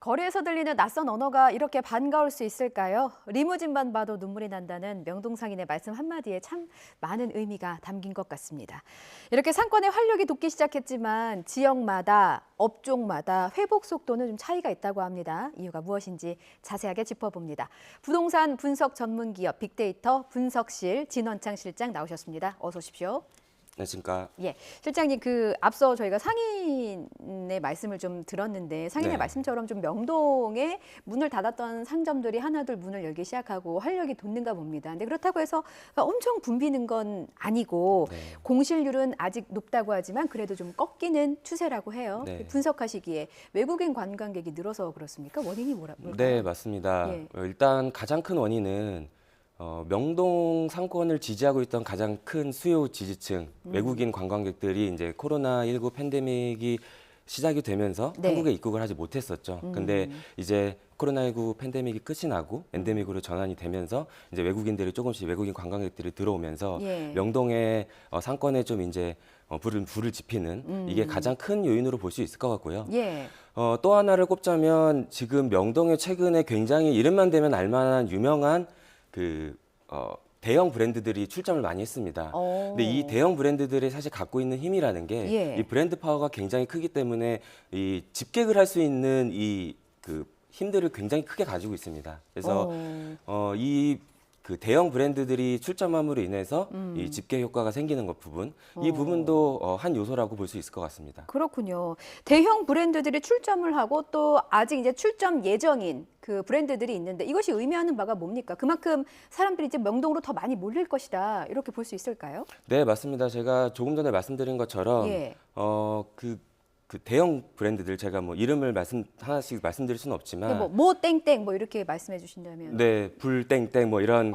거리에서 들리는 낯선 언어가 이렇게 반가울 수 있을까요? 리무진만 봐도 눈물이 난다는 명동상인의 말씀 한마디에 참 많은 의미가 담긴 것 같습니다. 이렇게 상권의 활력이 돋기 시작했지만 지역마다, 업종마다 회복 속도는 좀 차이가 있다고 합니다. 이유가 무엇인지 자세하게 짚어봅니다. 부동산 분석 전문 기업 빅데이터 분석실 진원창 실장 나오셨습니다. 어서 오십시오. 안녕하십니까. 예, 실장님 앞서 저희가 상인의 말씀을 좀 들었는데 상인의 네. 말씀처럼 좀 명동에 문을 닫았던 상점들이 하나둘 문을 열기 시작하고 활력이 돋는가 봅니다. 근데 그렇다고 해서 엄청 붐비는 건 아니고 네. 공실률은 아직 높다고 하지만 그래도 좀 꺾이는 추세라고 해요. 네. 분석하시기에 외국인 관광객이 늘어서 그렇습니까? 원인이 뭘까요? 네, 맞습니다. 예. 일단 가장 큰 원인은 명동 상권을 지지하고 있던 가장 큰 수요 지지층, 외국인 관광객들이 이제 코로나19 팬데믹이 시작이 되면서 네. 한국에 입국을 하지 못했었죠. 근데 이제 코로나19 팬데믹이 끝이 나고 엔데믹으로 전환이 되면서 이제 외국인들이 조금씩 외국인 관광객들이 들어오면서 예. 명동의 상권에 좀 이제 불을 지피는 이게 가장 큰 요인으로 볼 수 있을 것 같고요. 예. 또 하나를 꼽자면 지금 명동에 최근에 굉장히 이름만 대면 알만한 유명한 대형 브랜드들이 출점을 많이 했습니다. 근데 이 대형 브랜드들이 사실 갖고 있는 힘이라는 게 예. 이 브랜드 파워가 굉장히 크기 때문에 이 집객을 할 수 있는 힘들을 굉장히 크게 가지고 있습니다. 그래서 이 대형 브랜드들이 출점함으로 인해서 이 집계 효과가 생기는 것 부분, 이 부분도 한 요소라고 볼 수 있을 것 같습니다. 그렇군요. 대형 브랜드들이 출점을 하고 또 아직 이제 출점 예정인 그 브랜드들이 있는데 이것이 의미하는 바가 뭡니까? 그만큼 사람들이 이제 명동으로 더 많이 몰릴 것이다. 이렇게 볼 수 있을까요? 네, 맞습니다. 제가 조금 전에 말씀드린 것처럼 예. 그 대형 브랜드들 제가 뭐 이름을 하나씩 말씀드릴 수는 없지만 뭐 땡땡 뭐 이렇게 말씀해 주신다면 네, 불땡땡 뭐 이런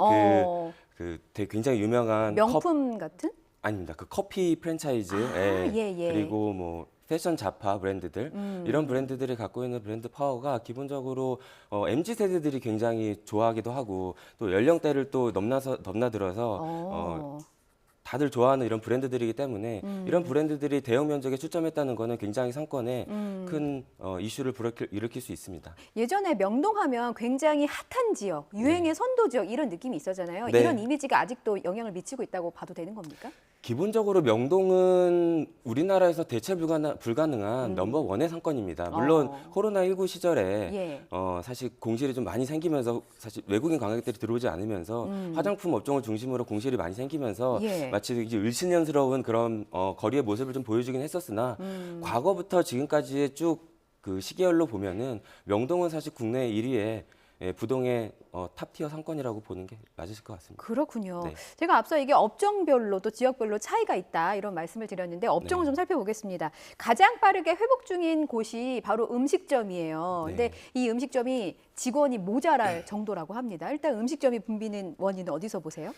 되게 굉장히 유명한 명품 같은? 아닙니다. 그 커피 프랜차이즈 예. 그리고 뭐 패션 자파 브랜드들 이런 브랜드들이 갖고 있는 브랜드 파워가 기본적으로 MZ 세대들이 굉장히 좋아하기도 하고 또 연령대를 또 넘나들어서 다들 좋아하는 이런 브랜드들이기 때문에 이런 브랜드들이 대형 면적에 출점했다는 거는 굉장히 상권에 큰 이슈를 일으킬 수 있습니다. 예전에 명동하면 굉장히 핫한 지역, 유행의 선도 지역 이런 느낌이 있었잖아요. 네. 이런 이미지가 아직도 영향을 미치고 있다고 봐도 되는 겁니까? 기본적으로 명동은 우리나라에서 대체 불가능한 넘버원의 상권입니다. 물론 코로나19 시절에 예. 사실 공실이 좀 많이 생기면서 사실 외국인 관광객들이 들어오지 않으면서 화장품 업종을 중심으로 공실이 많이 생기면서 예. 마치 이제 을씨년스러운 그런 거리의 모습을 좀 보여주긴 했었으나 과거부터 지금까지의 쭉 그 시계열로 보면은 명동은 사실 국내 1위의 부동의 탑티어 상권이라고 보는 게 맞으실 것 같습니다. 그렇군요. 네. 제가 앞서 이게 업종별로 또 지역별로 차이가 있다 이런 말씀을 드렸는데 업종을 네. 좀 살펴보겠습니다. 가장 빠르게 회복 중인 곳이 바로 음식점이에요. 네. 근데 이 음식점이 직원이 모자랄 정도라고 합니다. 일단 음식점이 붐비는 원인은 어디서 보세요?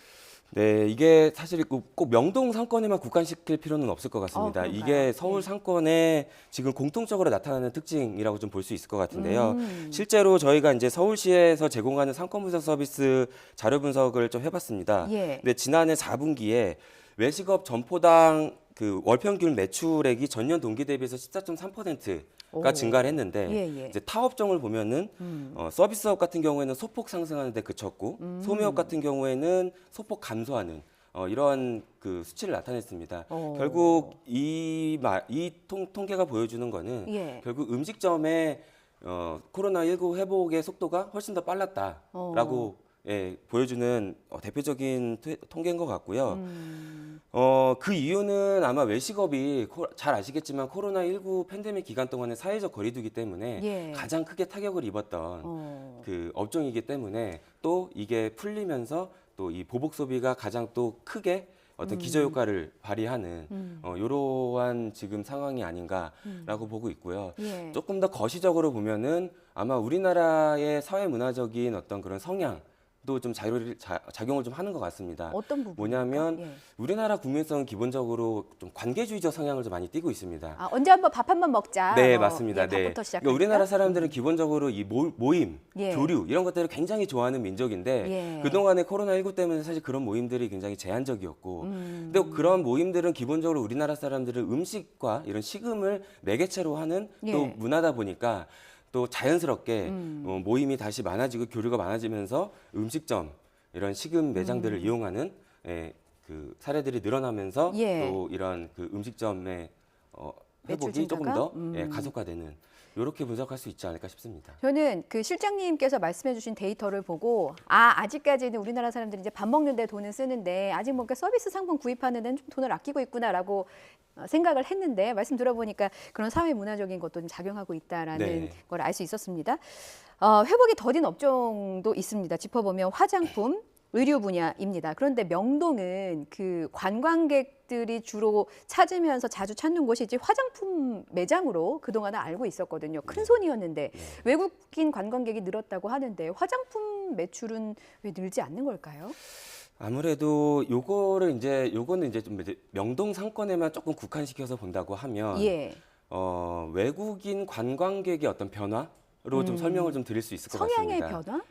네, 이게 사실 꼭 명동 상권에만 국한시킬 필요는 없을 것 같습니다. 그런가요? 이게 서울 예. 상권에 지금 공통적으로 나타나는 특징이라고 좀 볼 수 있을 것 같은데요. 실제로 저희가 이제 서울시에서 제공하는 상권 분석 서비스 자료 분석을 좀 해봤습니다. 예. 근데 지난해 4분기에 외식업 점포당 그 월평균 매출액이 전년 동기 대비해서 14.3%가 증가를 했는데 예. 이제 타업종을 보면은 서비스업 같은 경우에는 소폭 상승하는 데 그쳤고 소매업 같은 경우에는 소폭 감소하는 이러한 그 수치를 나타냈습니다. 결국 이 통계가 보여주는 거는 예. 결국 음식점의 코로나19 회복의 속도가 훨씬 더 빨랐다라고 보여주는 대표적인 통계인 것 같고요. 그 이유는 아마 외식업이 잘 아시겠지만 코로나19 팬데믹 기간 동안에 사회적 거리두기 때문에 예. 가장 크게 타격을 입었던 그 업종이기 때문에 또 이게 풀리면서 또 이 보복 소비가 가장 또 크게 어떤 기저효과를 발휘하는 이러한 지금 상황이 아닌가라고 보고 있고요. 예. 조금 더 거시적으로 보면은 아마 우리나라의 사회 문화적인 어떤 그런 성향 도 좀 작용을 좀 하는 것 같습니다. 어떤 부분? 뭐냐면 예. 우리나라 국민성은 기본적으로 좀 관계주의적 성향을 좀 많이 띠고 있습니다. 언제 한번 밥 한 번 먹자. 네, 뭐, 맞습니다. 예, 네. 밥부터 시작하니까. 그러니까 우리나라 사람들은 기본적으로 이 모임, 예. 교류 이런 것들을 굉장히 좋아하는 민족인데 예. 그동안에 코로나19 때문에 사실 그런 모임들이 굉장히 제한적이었고 근데 그런 모임들은 기본적으로 우리나라 사람들은 음식과 이런 식음을 매개체로 하는 또 예. 문화다 보니까 또 자연스럽게 모임이 다시 많아지고 교류가 많아지면서 음식점 이런 식음 매장들을 이용하는 그 사례들이 늘어나면서 예. 또 이런 그 음식점의 매출 회복이 조금 더 증가가? 가속화되는 이렇게 분석할 수 있지 않을까 싶습니다. 저는 그 실장님께서 말씀해주신 데이터를 보고 아직까지는 우리나라 사람들이 이제 밥 먹는데 돈을 쓰는데 아직 뭔가 서비스 상품 구입하는 데는 좀 돈을 아끼고 있구나라고 생각을 했는데 말씀 들어보니까 그런 사회 문화적인 것도 좀 작용하고 있다라는 네. 걸 알 수 있었습니다. 회복이 더딘 업종도 있습니다. 짚어보면 화장품, 의류 분야입니다. 그런데 명동은 그 관광객들이 주로 찾으면서 자주 찾는 곳이지 화장품 매장으로 그동안은 알고 있었거든요. 큰 손이었는데 외국인 관광객이 늘었다고 하는데 화장품 매출은 왜 늘지 않는 걸까요? 아무래도 요거는 이제 좀 명동 상권에만 조금 국한시켜서 본다고 하면 예. 외국인 관광객의 어떤 변화로 좀 설명을 좀 드릴 수 있을 것 성향의 같습니다. 변화?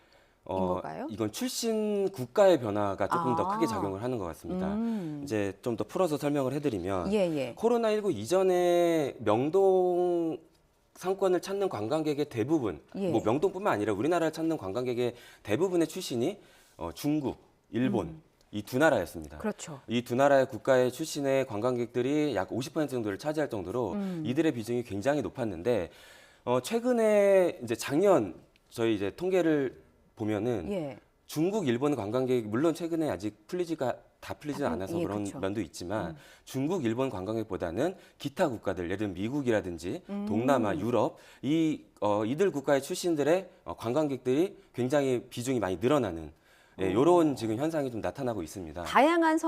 건가요? 이건 출신 국가의 변화가 조금 더 아. 크게 작용을 하는 것 같습니다. 이제 좀 더 풀어서 설명을 해드리면 예, 예. 코로나19 이전에 명동 상권을 찾는 관광객의 대부분, 예. 뭐 명동뿐만 아니라 우리나라를 찾는 관광객의 대부분의 출신이 중국, 일본 이 두 나라였습니다. 그렇죠. 이 두 나라의 국가의 출신의 관광객들이 약 50% 정도를 차지할 정도로 이들의 비중이 굉장히 높았는데 최근에 이제 작년 저희 이제 통계를 보면은 예. 중국, 일본 관광객 물론 최근에 아직 다 풀리지 않아서 예, 그런 그쵸. 면도 있지만 중국, 일본 관광객보다는 기타 국가들, 예를 들면 미국이라든지 동남아, 유럽 이들 국가의 출신들의 관광객들이 굉장히 비중이 많이 늘어나는 이런 지금 현상이 좀 나타나고 있습니다. 다양한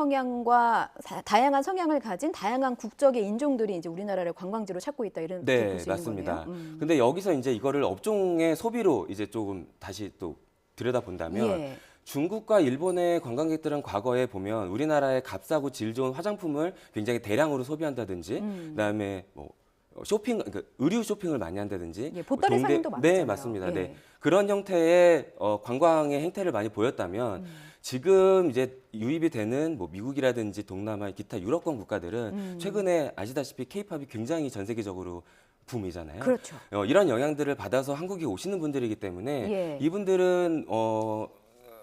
다양한 성향을 가진 다양한 국적의 인종들이 이제 우리나라를 관광지로 찾고 있다 이런 네, 볼수 있는 맞습니다. 거네요. 근데 여기서 이제 이거를 업종의 소비로 이제 조금 다시 또 들여다본다면 예. 중국과 일본의 관광객들은 과거에 보면 우리나라의 값싸고 질 좋은 화장품을 굉장히 대량으로 소비한다든지 그다음에 뭐 그러니까 의류 쇼핑을 많이 한다든지 예, 보따리 뭐 사진도 많았잖아요. 네, 맞습니다. 예. 네. 그런 형태의 관광의 행태를 많이 보였다면 지금 이제 유입이 되는 뭐 미국이라든지 동남아 기타 유럽권 국가들은 최근에 아시다시피 케이팝이 굉장히 전 세계적으로 붐이잖아요. 그렇죠. 이런 영향들을 받아서 한국에 오시는 분들이기 때문에 예. 이분들은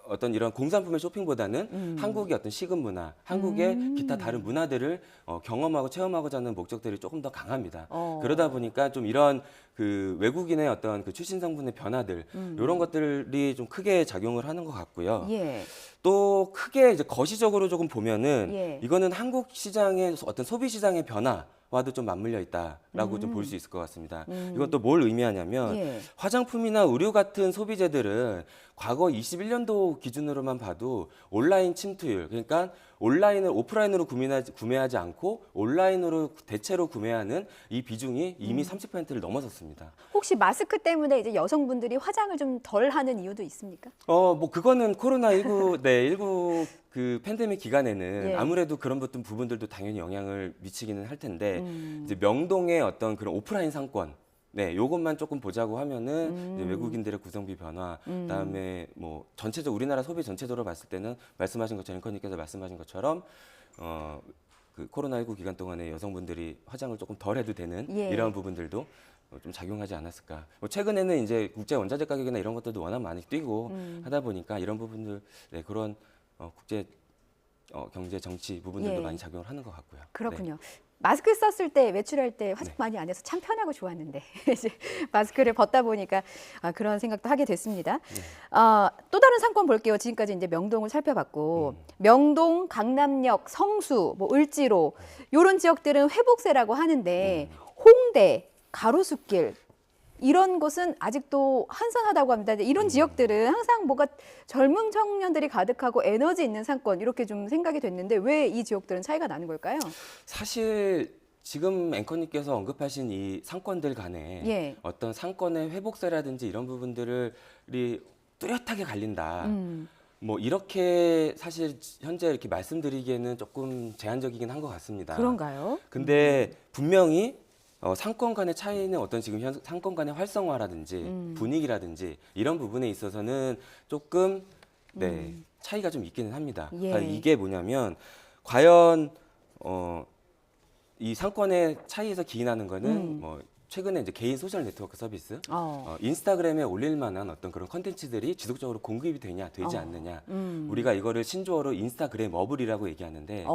어떤 이런 공산품의 쇼핑보다는 한국의 어떤 식은 문화, 한국의 기타 다른 문화들을 경험하고 체험하고자 하는 목적들이 조금 더 강합니다. 그러다 보니까 좀 이런 그 외국인의 어떤 그 출신 성분의 변화들 이런 것들이 좀 크게 작용을 하는 것 같고요. 예. 또 크게 이제 거시적으로 조금 보면은 예. 이거는 한국 시장의 어떤 소비 시장의 변화와도 좀 맞물려 있다라고 좀 볼 수 있을 것 같습니다. 이건 또 뭘 의미하냐면 예. 화장품이나 의류 같은 소비재들은 과거 21년도 기준으로만 봐도 온라인 침투율, 그러니까 온라인을 오프라인으로 구매하지 않고 온라인으로 대체로 구매하는 이 비중이 이미 30%를 넘어섰습니다. 혹시 마스크 때문에 이제 여성분들이 화장을 좀 덜 하는 이유도 있습니까? 뭐 그거는 코로나19 19 그 팬데믹 기간에는 예. 아무래도 그런 부분들도 당연히 영향을 미치기는 할 텐데 이제 명동의 어떤 그런 오프라인 상권 요것만 조금 보자고 하면은 이제 외국인들의 구성비 변화, 그다음에 뭐 우리나라 소비 전체적으로 봤을 때는 말씀하신 것처럼 앵커님께서 말씀하신 것처럼 그 코로나19 기간 동안에 여성분들이 화장을 조금 덜 해도 되는 예. 이런 부분들도 좀 작용하지 않았을까. 뭐 최근에는 이제 국제 원자재 가격이나 이런 것들도 워낙 많이 뛰고 하다 보니까 이런 부분들 그런 국제 경제 정치 부분들도 예. 많이 작용을 하는 것 같고요. 그렇군요. 마스크 썼을 때 외출할 때 화장 많이 안 해서 참 편하고 좋았는데 이제 마스크를 벗다 보니까 그런 생각도 하게 됐습니다. 또 다른 상권 볼게요. 지금까지 이제 명동을 살펴봤고 명동, 강남역, 성수, 뭐 을지로 이런 지역들은 회복세라고 하는데 홍대, 가로수길 이런 곳은 아직도 한산하다고 합니다. 이런 지역들은 항상 뭐가 젊은 청년들이 가득하고 에너지 있는 상권 이렇게 좀 생각이 됐는데 왜 이 지역들은 차이가 나는 걸까요? 사실 지금 앵커님께서 언급하신 이 상권들 간에 예. 어떤 상권의 회복세라든지 이런 부분들이 뚜렷하게 갈린다. 뭐 이렇게 사실 현재 이렇게 말씀드리기에는 조금 제한적이긴 한 것 같습니다. 그런가요? 근데 분명히 상권 간의 차이는 어떤 지금 상권 간의 활성화라든지 분위기라든지 이런 부분에 있어서는 조금 차이가 좀 있기는 합니다. 예. 그러니까 이게 뭐냐면 과연 이 상권의 차이에서 기인하는 거는 뭐 최근에 이제 개인 소셜 네트워크 서비스, 인스타그램에 올릴 만한 어떤 그런 컨텐츠들이 지속적으로 공급이 되지 않느냐. 우리가 이거를 신조어로 인스타그램어블이라고 얘기하는데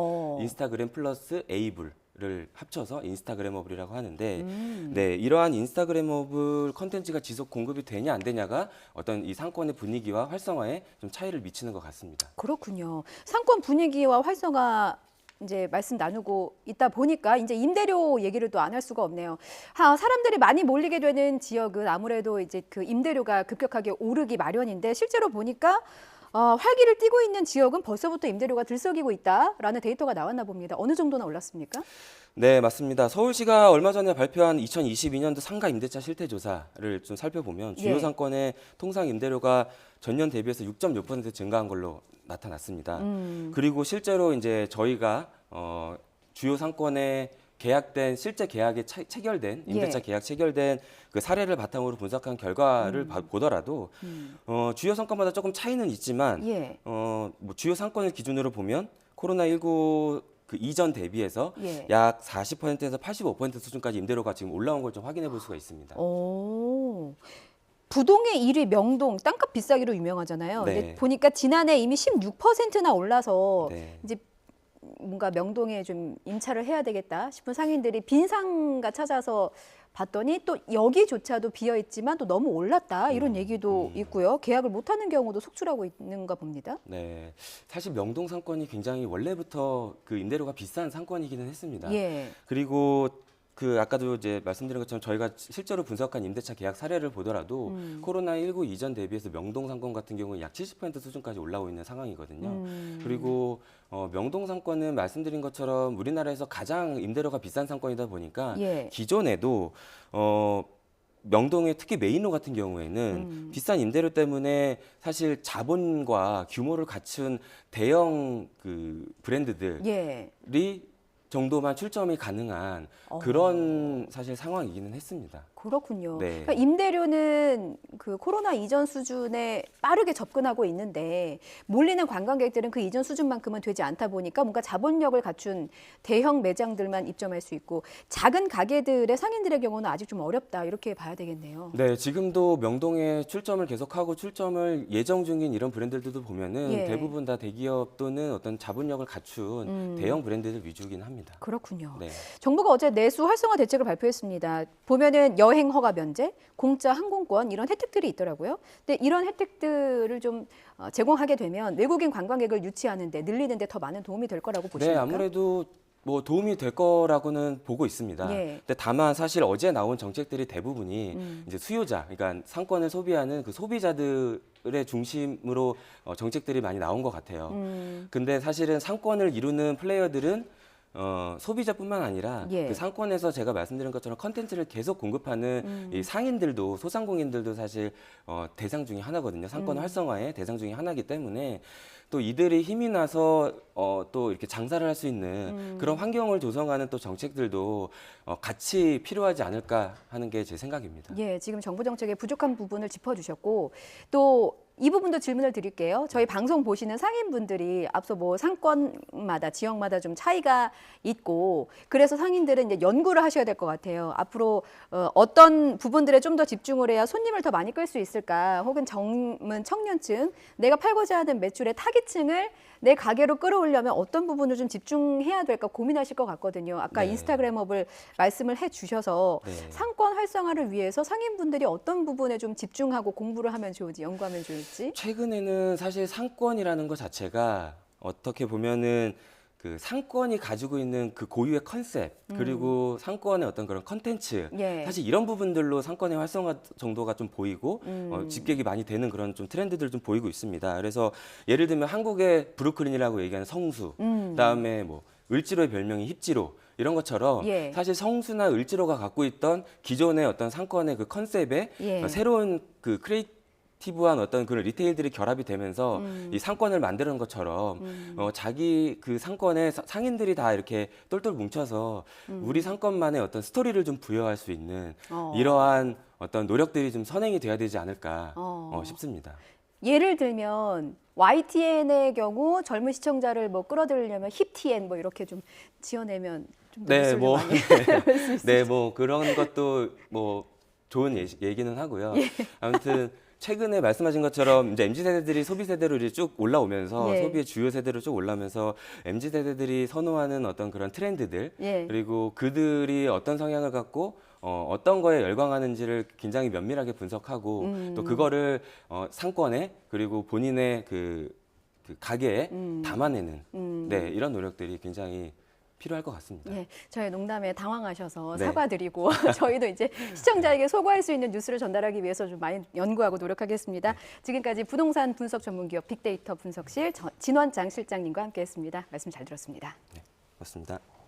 인스타그램 플러스 에이블을 합쳐서 인스타그램어블이라고 하는데 네, 이러한 인스타그램어블 컨텐츠가 지속 공급이 되냐 안 되냐가 어떤 이 상권의 분위기와 활성화에 좀 차이를 미치는 것 같습니다. 그렇군요. 상권 분위기와 활성화 이제 말씀 나누고 있다 보니까 이제 임대료 얘기를 또 안 할 수가 없네요. 사람들이 많이 몰리게 되는 지역은 아무래도 이제 그 임대료가 급격하게 오르기 마련인데 실제로 보니까 활기를 띠고 있는 지역은 벌써부터 임대료가 들썩이고 있다라는 데이터가 나왔나 봅니다. 어느 정도나 올랐습니까? 네, 맞습니다. 서울시가 얼마 전에 발표한 2022년도 상가 임대차 실태 조사를 좀 살펴보면 주요 상권의 통상 임대료가 전년 대비해서 6.6% 증가한 걸로 나타났습니다. 그리고 실제로 이제 저희가 주요 상권에 계약된 실제 계약에 체결된 임대차 계약 체결된 그 사례를 바탕으로 분석한 결과를 보더라도 주요 상권마다 조금 차이는 있지만 뭐 주요 상권을 기준으로 보면 코로나19 그 이전 대비해서 약 40%에서 85% 수준까지 임대료가 지금 올라온 걸 좀 확인해 볼 수가 있습니다. 부동의 1위 명동 땅값 비싸기로 유명하잖아요. 네. 근데 보니까 지난해 이미 16%나 올라서 네. 이제 뭔가 명동에 좀 임차를 해야 되겠다 싶은 상인들이 빈 상가 찾아서 봤더니 또 여기조차도 비어 있지만 또 너무 올랐다 이런 얘기도 있고요. 계약을 못하는 경우도 속출하고 있는가 봅니다. 네, 사실 명동 상권이 굉장히 원래부터 그 임대료가 비싼 상권이기는 했습니다. 그리고 그 아까도 이제 말씀드린 것처럼 저희가 실제로 분석한 임대차 계약 사례를 보더라도 코로나19 이전 대비해서 명동 상권 같은 경우는 약 70% 수준까지 올라오고 있는 상황이거든요. 그리고 명동 상권은 말씀드린 것처럼 우리나라에서 가장 임대료가 비싼 상권이다 보니까 기존에도 명동의 특히 메인로 같은 경우에는 비싼 임대료 때문에 사실 자본과 규모를 갖춘 대형 그 브랜드들이 정도만 출점이 가능한 그런 사실 상황이기는 했습니다. 그렇군요. 네. 그러니까 임대료는 그 코로나 이전 수준에 빠르게 접근하고 있는데 몰리는 관광객들은 그 이전 수준만큼은 되지 않다 보니까 뭔가 자본력을 갖춘 대형 매장들만 입점할 수 있고 작은 가게들의 상인들의 경우는 아직 좀 어렵다 이렇게 봐야 되겠네요. 네, 지금도 명동에 출점을 계속하고 출점을 예정 중인 이런 브랜드들도 보면은 대부분 다 대기업 또는 어떤 자본력을 갖춘 대형 브랜드들 위주이긴 합니다. 그렇군요. 네. 정부가 어제 내수 활성화 대책을 발표했습니다. 보면은 여행 허가 면제, 공짜 항공권 이런 혜택들이 있더라고요. 근데 이런 혜택들을 좀 제공하게 되면 외국인 관광객을 유치하는데 늘리는데 더 많은 도움이 될 거라고 보십니까? 네, 아무래도 뭐 도움이 될 거라고는 보고 있습니다. 근데 다만 사실 어제 나온 정책들이 대부분이 이제 수요자, 그러니까 상권을 소비하는 그 소비자들의 중심으로 정책들이 많이 나온 것 같아요. 근데 사실은 상권을 이루는 플레이어들은 소비자뿐만 아니라 그 상권에서 제가 말씀드린 것처럼 컨텐츠를 계속 공급하는 이 상인들도 소상공인들도 사실 대상 중에 하나거든요. 상권 활성화의 대상 중에 하나이기 때문에 또 이들이 힘이 나서 또 이렇게 장사를 할 수 있는 그런 환경을 조성하는 또 정책들도 같이 필요하지 않을까 하는 게 제 생각입니다. 지금 정부 정책의 부족한 부분을 짚어주셨고 또 이 부분도 질문을 드릴게요. 저희 방송 보시는 상인분들이 앞서 뭐 상권마다 지역마다 좀 차이가 있고 그래서 상인들은 이제 연구를 하셔야 될 것 같아요. 앞으로 어떤 부분들에 좀 더 집중을 해야 손님을 더 많이 끌 수 있을까? 혹은 젊은 청년층, 내가 팔고자 하는 매출의 타깃층을 내 가게로 끌어오려면 어떤 부분을 좀 집중해야 될까 고민하실 것 같거든요. 아까 인스타그램업을 말씀을 해주셔서 상권 활성화를 위해서 상인분들이 어떤 부분에 좀 집중하고 공부를 하면 좋을지, 연구하면 좋을지. 최근에는 사실 상권이라는 것 자체가 어떻게 보면은 그 상권이 가지고 있는 그 고유의 컨셉 그리고 상권의 어떤 그런 컨텐츠 사실 이런 부분들로 상권의 활성화 정도가 좀 보이고 집객이 많이 되는 그런 좀 트렌드들 좀 보이고 있습니다. 그래서 예를 들면 한국의 브루클린이라고 얘기하는 성수, 그다음에 뭐 을지로의 별명이 힙지로 이런 것처럼 사실 성수나 을지로가 갖고 있던 기존의 어떤 상권의 그 컨셉에 새로운 그 크리에이티브한 어떤 그런 리테일들이 결합이 되면서 이 상권을 만드는 것처럼 자기 그 상권에 상인들이 다 이렇게 똘똘 뭉쳐서 우리 상권만의 어떤 스토리를 좀 부여할 수 있는 이러한 어떤 노력들이 좀 선행이 돼야 되지 않을까 싶습니다. 예를 들면 YTN의 경우 젊은 시청자를 뭐 끌어들이려면 힙TN 뭐 이렇게 좀 지어내면 좀 더 네, 뉴스를 뭐, 많이 할 수 있을 네, 뭐 그런 것도 뭐 좋은 얘기는 하고요. 아무튼 최근에 말씀하신 것처럼 이제 MZ 세대들이 소비 세대로 이제 쭉 올라오면서 예. 소비의 주요 세대로 쭉 올라오면서 MZ 세대들이 선호하는 어떤 그런 트렌드들 예. 그리고 그들이 어떤 성향을 갖고 어떤 거에 열광하는지를 굉장히 면밀하게 분석하고 또 그거를 상권에 그리고 본인의 그 가게에 담아내는 네, 이런 노력들이 굉장히 필요할 것 같습니다. 예, 저희 농담에 당황하셔서 네. 사과드리고 저희도 이제 시청자에게 소구할 수 있는 뉴스를 전달하기 위해서 좀 많이 연구하고 노력하겠습니다. 지금까지 부동산 분석 전문기업 빅데이터 분석실 진원장 실장님과 함께했습니다. 말씀 잘 들었습니다. 네, 고맙습니다.